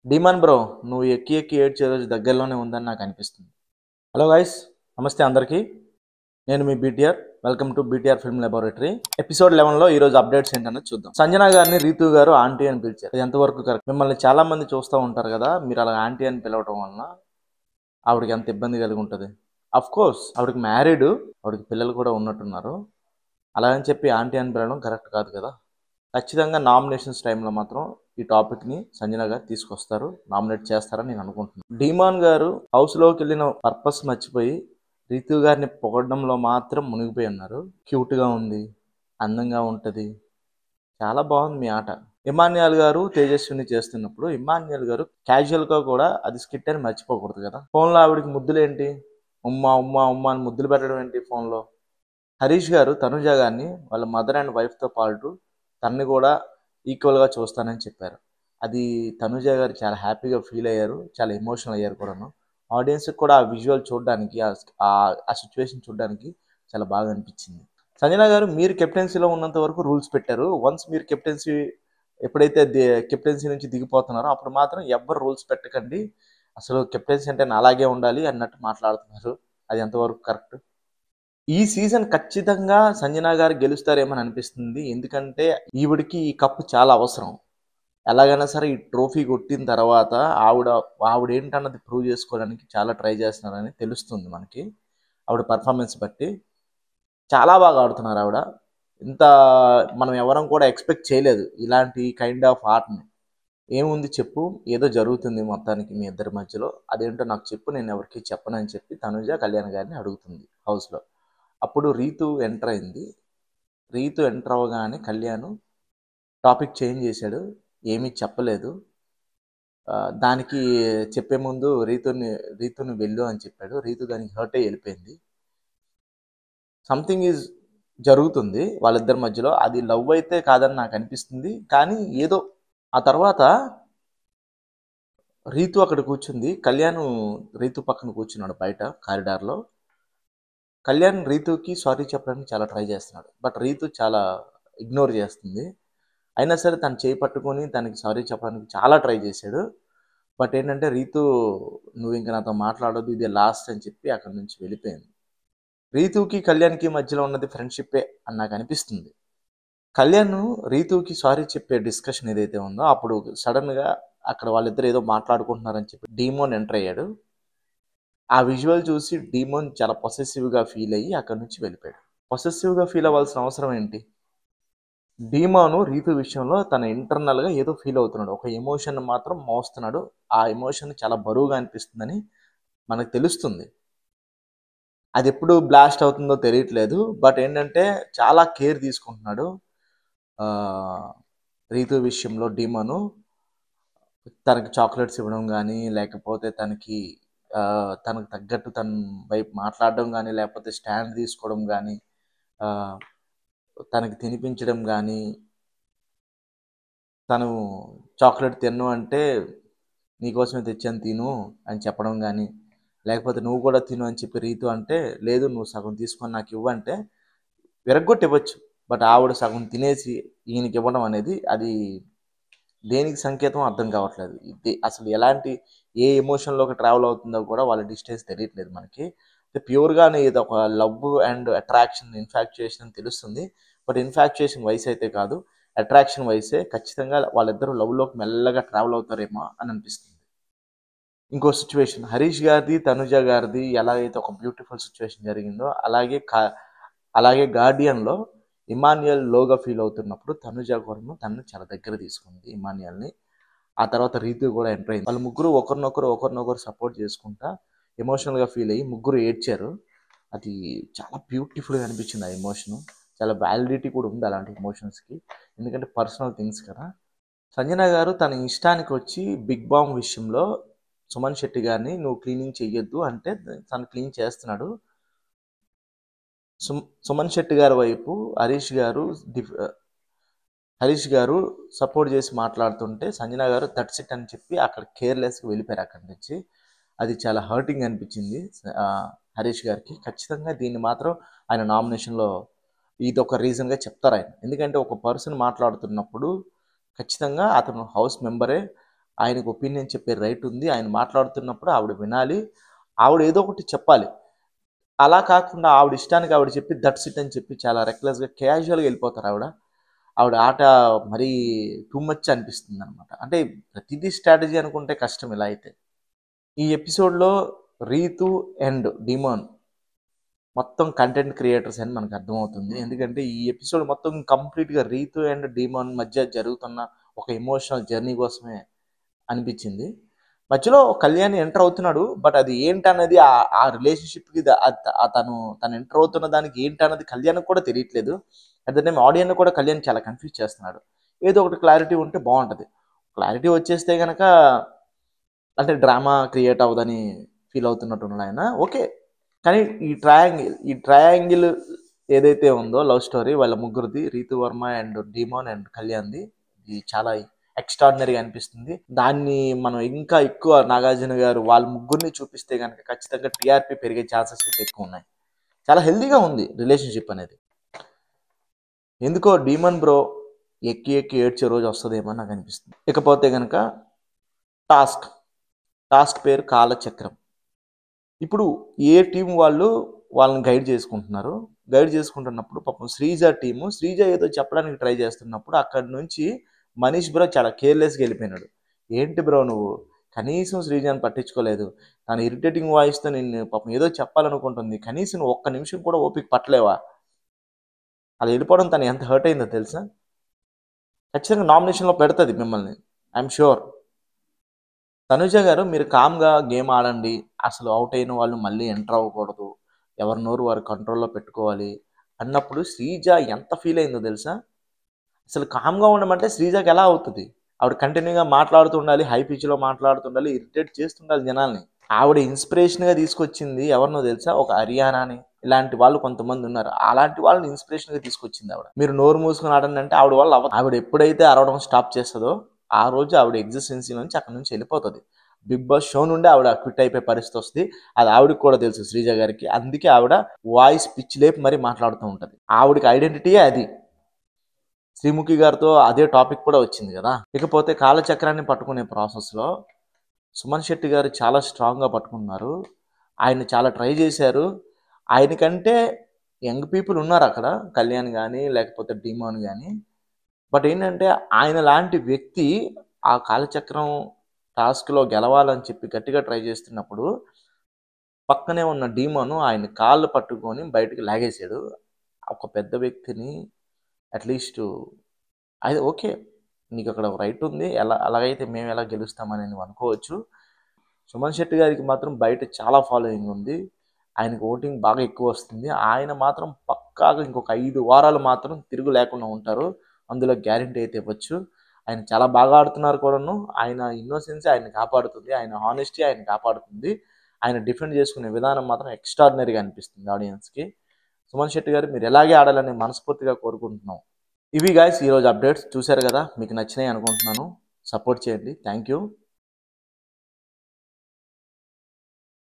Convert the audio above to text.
Demon bro, నువ్వు ఎక్కి ఎక్కి ఏడ్చే రోజు దగ్గరలోనే ఉందని నాకు అనిపిస్తుంది. హలో గైస్, నమస్తే అందరికీ. నేను మీ BTR. Welcome to BTR film laboratory. Episode 11లో ఈరోజు అప్డేట్స్ ఏంటన్నది చూద్దాం. సంజన గారిని రీతు గారు ఆంటీ అని పిలిచారు. ఇది ఎంతవరకు కరెక్ట్? మిమ్మల్ని చాలా మంది చూస్తూ ఉంటారు కదా, మీరు అలా ఆంటీ అని పిలవటం వలన ఆవిడకి ఎంత ఇబ్బంది కలిగి ఉంటుంది. అఫ్ కోర్స్ ఆవిడకి మ్యారీడ్, ఆవిడకి పిల్లలు కూడా ఉన్నట్టున్నారు. అలా అని చెప్పి ఆంటీ అని పిలవడం కరెక్ట్ కాదు కదా. ఖచ్చితంగా నామినేషన్స్ టైంలో మాత్రం ఈ టాపిక్ని సంజన గారు తీసుకొస్తారు, నామినేట్ చేస్తారని నేను అనుకుంటున్నాను. డీమాన్ గారు హౌస్లోకి వెళ్ళిన పర్పస్ మర్చిపోయి రీతు గారిని పొగడంలో మాత్రం మునిగిపోయి ఉన్నారు. క్యూట్గా ఉంది, అందంగా ఉంటుంది, చాలా బాగుంది మీ ఆట. ఇమాన్యుయల్ గారు తేజస్విని చేస్తున్నప్పుడు ఇమాన్యుయల్ గారు క్యాజువల్గా కూడా అది స్కిట్ అని మర్చిపోకూడదు కదా. ఫోన్లో ఆవిడకి ముద్దులు ఏంటి, ఉమ్మా ఉమ్మా ఉమ్మా అని ముద్దులు పెట్టడం ఏంటి ఫోన్లో. హరీష్ గారు తనుజ గారిని వాళ్ళ మదర్ అండ్ వైఫ్తో పాటు తనని కూడా ఈక్వల్గా చూస్తానని చెప్పారు. అది తనుజ గారు చాలా హ్యాపీగా ఫీల్ అయ్యారు, చాలా ఎమోషనల్ అయ్యారు కూడాను. ఆడియన్స్కి కూడా ఆ విజువల్ చూడడానికి, ఆ సిచ్యువేషన్ చూడడానికి చాలా బాగా అనిపించింది. సంజన గారు, మీరు కెప్టెన్సీలో ఉన్నంత వరకు రూల్స్ పెట్టారు. వన్స్ మీరు ఎప్పుడైతే కెప్టెన్సీ నుంచి దిగిపోతున్నారో అప్పుడు మాత్రం ఎవ్వరు రూల్స్ పెట్టకండి, అసలు కెప్టెన్సీ అంటే అలాగే ఉండాలి అన్నట్టు మాట్లాడుతున్నారు. అది ఎంతవరకు కరెక్ట్? ఈ సీజన్ ఖచ్చితంగా సంజన గారు గెలుస్తారేమని అనిపిస్తుంది. ఎందుకంటే ఈవిడికి ఈ కప్పు చాలా అవసరం. ఎలాగైనా సరే ఈ ట్రోఫీ కొట్టిన తర్వాత ఆవిడేంటన్నది ప్రూవ్ చేసుకోవడానికి చాలా ట్రై చేస్తున్నారని తెలుస్తుంది మనకి. ఆవిడ పర్ఫార్మెన్స్ బట్టి చాలా బాగా ఆడుతున్నారు ఆవిడ. ఇంత మనం ఎవరం కూడా ఎక్స్పెక్ట్ చేయలేదు ఇలాంటి కైండ్ ఆఫ్ ఆర్ట్ని. ఏముంది చెప్పు, ఏదో జరుగుతుంది మొత్తానికి మీ ఇద్దరి మధ్యలో, అదేంటో నాకు చెప్పు, నేను ఎవరికి చెప్పనని చెప్పి తనుజ కళ్యాణ్ గారిని అడుగుతుంది హౌస్లో. అప్పుడు రీతు ఎంటర్ అయింది. రీతు ఎంటర్ అవ్వగానే కళ్యాణ్ టాపిక్ చేంజ్ చేశాడు, ఏమీ చెప్పలేదు. దానికి చెప్పే ముందు రీతుని వెళ్ళు అని చెప్పాడు. రీతు దానికి హర్ట్ అయ్యి వెళ్ళిపోయింది. సంథింగ్ ఈజ్ జరుగుతుంది వాళ్ళిద్దరి మధ్యలో. అది లవ్ అయితే కాదని నాకు అనిపిస్తుంది, కానీ ఏదో. ఆ తర్వాత రీతు అక్కడ కూర్చుంది, కళ్యాణ్ రీతు పక్కన కూర్చున్నాడు బయట కారిడార్లో. కళ్యాణ్ రీతుకి సారీ చెప్పడానికి చాలా ట్రై చేస్తున్నాడు, బట్ రీతు చాలా ఇగ్నోర్ చేస్తుంది. అయినా సరే తను చేయి పట్టుకొని తనకి సారీ చెప్పడానికి చాలా ట్రై చేశాడు. బట్ ఏంటంటే రీతు, నువ్వు ఇంకా నాతో మాట్లాడొద్దు, ఇదే లాస్ట్ అని చెప్పి అక్కడి నుంచి వెళ్ళిపోయింది. రీతుకి కళ్యాణ్కి మధ్యలో ఉన్నది ఫ్రెండ్షిప్పే అని నాకు అనిపిస్తుంది. కళ్యాణ్ రీతుకి సారీ చెప్పే డిస్కషన్ ఏదైతే ఉందో అప్పుడు సడన్గా అక్కడ వాళ్ళిద్దరు ఏదో మాట్లాడుకుంటున్నారని చెప్పి డీమోన్ ఎంటర్ అయ్యాడు. ఆ విజువల్ చూసి డీమోన్ చాలా పొసెసివ్గా ఫీల్ అయ్యి అక్కడి నుంచి వెళ్ళిపోయాడు. పొసెసివ్గా ఫీల్ అవ్వాల్సిన అవసరం ఏంటి? డీమోను రీతు విషయంలో తన ఇంటర్నల్గా ఏదో ఫీల్ అవుతున్నాడు, ఒక ఎమోషన్ మాత్రం మోస్తున్నాడు. ఆ ఎమోషన్ చాలా బరువుగా అనిపిస్తుందని మనకు తెలుస్తుంది. అది ఎప్పుడు బ్లాస్ట్ అవుతుందో తెలియట్లేదు, బట్ ఏంటంటే చాలా కేర్ తీసుకుంటున్నాడు రీతు విషయంలో. డీమోను తనకి చాక్లెట్స్ ఇవ్వడం కానీ, లేకపోతే తనకు తగ్గట్టు తన వైపు మాట్లాడడం కానీ, లేకపోతే స్టాండ్ తీసుకోవడం కానీ, తనకి తినిపించడం కానీ, తను చాక్లెట్ తిన్ను అంటే నీకోసమే తెచ్చాను తిను అని చెప్పడం కానీ, లేకపోతే నువ్వు కూడా తిను అని చెప్పి రీతు అంటే లేదు నువ్వు సగం తీసుకొని నాకు ఇవ్వంటే విరగ్గొట్టి ఇవ్వచ్చు. బట్ ఆవిడ సగం తినేసి ఈయనకి ఇవ్వడం అనేది అది దేనికి సంకేతం అర్థం కావట్లేదు. ఇది అసలు ఏ ఎమోషన్లోకి ట్రావెల్ అవుతుందో కూడా వాళ్ళ డిస్టెన్స్ తెలియట్లేదు మనకి. ప్యూర్గానే ఇది ఒక లవ్ అండ్ అట్రాక్షన్, ఇన్ఫాక్చుయేషన్ అని తెలుస్తుంది. బట్ ఇన్ఫాక్చుయేషన్ వయసు అయితే కాదు, అట్రాక్షన్ వయసే. ఖచ్చితంగా వాళ్ళిద్దరూ లవ్లోకి మెల్లగా ట్రావెల్ అవుతారేమో అని అనిపిస్తుంది. ఇంకో సిచ్యువేషన్ హరీష్ గారిది తనుజ గారిది ఎలా అయితే ఒక బ్యూటిఫుల్ సిచ్యువేషన్ జరిగిందో అలాగే గార్డియన్లో ఇమాన్యుయల్ లోగా ఫీల్ అవుతున్నప్పుడు తనుజ కూడా తనని చాలా దగ్గర తీసుకుంది ఇమాన్యుయల్ని. ఆ తర్వాత రీతు కూడా ఎంటర్ అయింది. వాళ్ళు ముగ్గురు ఒకరినొకరు సపోర్ట్ చేసుకుంటా ఎమోషనల్గా ఫీల్ అయ్యి ముగ్గురు ఏడ్చారు. అది చాలా బ్యూటిఫుల్గా అనిపించింది. ఆ ఎమోషను చాలా వ్యాలిడిటీ కూడా ఉంది అలాంటి ఎమోషన్స్కి, ఎందుకంటే పర్సనల్ థింగ్స్ కదా. సంజన గారు తన ఇష్టానికి వచ్చి బిగ్ బామ్ విషయంలో సుమన్ శెట్టి గారిని నువ్వు క్లీనింగ్ చెయ్యొద్దు అంటే తను క్లీన్ చేస్తున్నాడు. సుమన్ శెట్టి గారి వైపు హరీష్ గారు సపోర్ట్ చేసి మాట్లాడుతుంటే సంజన గారు దట్స్ ఇట్ అని చెప్పి అక్కడ కేర్లెస్గా వెళ్ళిపోయారు అక్కడి నుంచి. అది చాలా హర్టింగ్ అనిపించింది హరీష్ గారికి. ఖచ్చితంగా దీన్ని మాత్రం ఆయన నామినేషన్లో ఇది ఒక రీజన్గా చెప్తారు ఆయన. ఎందుకంటే ఒక పర్సన్ మాట్లాడుతున్నప్పుడు ఖచ్చితంగా అతను హౌస్ మెంబరే, ఆయనకు ఒపీనియన్ చెప్పే రైట్ ఉంది. ఆయన మాట్లాడుతున్నప్పుడు ఆవిడ వినాలి. ఆవిడ ఏదో ఒకటి చెప్పాలి. అలా కాకుండా ఆవిడ ఇష్టానికి ఆవిడ చెప్పి దట్స్ ఇట్ అని చెప్పి చాలా రెక్లెస్‌గా, క్యాజువల్‌గా వెళ్ళిపోతారు ఆవిడ. ఆవిడ ఆట మరీ టూ మచ్ అనిపిస్తుందనమాట. అంటే ప్రతిదీ స్ట్రాటజీ అనుకుంటే కష్టం ఇలా అయితే. ఈ ఎపిసోడ్‌లో రీతు అండ్ డిమోన్ మొత్తం కంటెంట్ క్రియేటర్స్ అని మనకు అర్థమవుతుంది. ఎందుకంటే ఈ ఎపిసోడ్ మొత్తం కంప్లీట్‌గా రీతు అండ్ డిమోన్ మధ్య జరుగుతున్న ఒక ఎమోషనల్ జర్నీ కోసమే అనిపించింది. మధ్యలో కళ్యాణ్ ఎంటర్ అవుతున్నాడు. బట్ అది ఏంటన్నది ఆ రిలేషన్‌షిప్‌కి తను ఎంటర్ అవుతున్న దానికి ఏంటన్నది కళ్యాణ్‌కి కూడా తెలియట్లేదు. అట్ ద టైమ్ ఆడియన్‌ని కూడా కళ్యాణ్ చాలా కన్‌ఫ్యూజ్ చేస్తున్నాడు. ఏదో ఒకటి క్లారిటీ ఉంటే బావుంటది. క్లారిటీ వచ్చేస్తే గనక అంటే డ్రామా క్రియేట్ అవ్వదని ఫీల్ అవుతున్నట్టున్నాడు ఆయన. ఓకే. కానీ ఈ ట్రయాంగిల్ ఏదైతే ఉందో లవ్ స్టోరీ వాళ్ళ ముగ్గురిది, Ritu Varma and demon and కళ్యాణ్‌ది, ఇది చాలా ఎక్స్ట్రార్డినరీగా అనిపిస్తుంది. దాన్ని మనం ఇంకా ఎక్కువ నాగార్జున గారు వాళ్ళ ముగ్గురిని చూపిస్తే గనక ఖచ్చితంగా టీఆర్పీ పెరిగే ఛాన్సెస్ అయితే ఎక్కువున్నాయి. చాలా హెల్తీగా ఉంది రిలేషన్‌షిప్ అనేది. ఎందుకో డీమన్ బ్రో ఎక్కి ఎక్కి ఏడ్చే రోజు వస్తదేమో అని నాకు అనిపిస్తుంది. ఇకపోతే గనక టాస్క్. టాస్క్ పేరు కాలచక్రం. ఇప్పుడు ఏ టీం వాళ్ళు వాళ్ళని గైడ్ చేసుకుంటున్నారు. గైడ్ చేసుకుంటున్నప్పుడు పాపం శ్రీజ ఏదో చెప్పడానికి ట్రై చేస్తున్నప్పుడు అక్కడి నుంచి మనీష్ బ్రో చాలా కేర్‌లెస్‌గా వెళ్ళిపోయినాడు. ఏంటి బ్రో నువ్వు కనీసం శ్రీజని పట్టించుకోలేదు. తను ఇరిటేటింగ్ వాయిస్‌తో నిన్ను పాపం ఏదో చెప్పాలనుకుంటుంది. కనీసం నువ్వు ఒక్క నిమిషం కూడా ఓపిక పట్టలేవా? అలా వెళ్ళిపోవడం తను ఎంత హర్ట్ అయిందో తెలుసా? ఖచ్చితంగా నామినేషన్‌లో పెడతది మిమ్మల్ని. I'm sure. తనుజ గారు మీరు కామ్‌గా గేమ్ ఆడండి. అసలు ఔట్ అయిన వాళ్ళు మళ్ళీ ఎంటర్ అవ్వకూడదు. ఎవరి నోరు వారు కంట్రోల్‌లో పెట్టుకోవాలి అన్నప్పుడు శ్రీజ ఎంత ఫీల్ అయిందో తెలుసా? అసలు కామ్‌గా ఉండమంటే శ్రీజకి ఎలా అవుతది? ఆవిడ కంటిన్యూగా మాట్లాడుతూ ఉండాలి. హై పిచ్‌లో మాట్లాడుతుండాలి. ఇరిటేట్ చేస్తుండాలి జనాల్ని. ఆవిడ ఇన్స్పిరేషన్‌గా తీసుకొచ్చింది ఎవరినో తెలుసా? ఒక హరియానాని. ఇలాంటి వాళ్ళు కొంతమంది ఉన్నారు. అలాంటి వాళ్ళని ఇన్స్పిరేషన్‌గా తీసుకొచ్చింది ఆవిడ. మీరు నోరు మూసుకొని ఆడండి అంటే ఆవిడ వల్ల అవ్వదు. ఆవిడ ఎప్పుడైతే అరవడం స్టాప్ చేస్తదో ఆ రోజు ఆవిడ ఎగ్జిస్టెన్సీ నుంచి అక్కడి నుంచి వెళ్ళిపోతది. బిగ్ బాస్ షో నుండి ఆవిడ క్విట్ అయిపోయే పరిస్థితి వస్తది. అది ఆవిడకి కూడా తెలుసు శ్రీజ గారికి. అందుకే ఆవిడ వాయిస్ పిచ్ లేపి మరీ మాట్లాడుతూ ఉంటది. ఆవిడకి ఐడెంటిటీయే అది. శ్రీముఖి గారితో అదే టాపిక్ కూడా వచ్చింది కదా. ఇకపోతే కాలచక్రాన్ని పట్టుకునే ప్రాసెస్‌లో సుమన్ శెట్టి గారు చాలా స్ట్రాంగ్‌గా పట్టుకున్నారు. ఆయన చాలా ట్రై చేశారు. ఆయనకంటే యంగ్ పీపుల్ ఉన్నారు అక్కడ. కళ్యాణ్ గాని, లేకపోతే డిమోన్ గాని. బట్ ఏంటంటే ఆయన లాంటి వ్యక్తి ఆ కాలచక్రం టాస్క్‌లో గెలవాలని చెప్పి గట్టిగా ట్రై చేస్తున్నప్పుడు పక్కనే ఉన్న డీమోన్ ఆయన కాళ్ళు పట్టుకొని బయటికి లాగేసాడు. ఒక పెద్ద వ్యక్తిని అట్‌లీస్ట్ అది ఓకే. నీకు అక్కడ రైట్ ఉంది. అలాగైతే మేము ఎలా గెలుస్తామని నువ్వు అనుకోవచ్చు. సుమన్ శెట్టి గారికి మాత్రం బయట చాలా ఫాలోయింగ్ ఉంది. ఆయనకి ఓటింగ్ బాగా ఎక్కువ వస్తుంది. ఆయన మాత్రం పక్కాగా ఇంకొక 5 వారాలు మాత్రం తిరుగు లేకుండా ఉంటారు. అందులో గ్యారంటీ అయితే ఇవ్వచ్చు. ఆయన చాలా బాగా ఆడుతున్నారు కూడాను. ఆయన ఇన్నోసెన్స్ ఆయన్ని కాపాడుతుంది. ఆయన హానెస్టీ ఆయన్ని కాపాడుతుంది. ఆయన డిఫెండ్ చేసుకునే విధానం మాత్రం ఎక్స్ట్రార్డినరీగా అనిపిస్తుంది ఆడియన్స్‌కి. సుమన్ శెట్టి గారు మీరు ఎలాగే ఆడాలని మనస్ఫూర్తిగా కోరుకుంటున్నాం. ఇవి గైస్ ఈరోజు అప్డేట్స్ చూశారు కదా! మీకు నచ్చినాయి అనుకుంటున్నాను. సపోర్ట్ చేయండి. Thank you.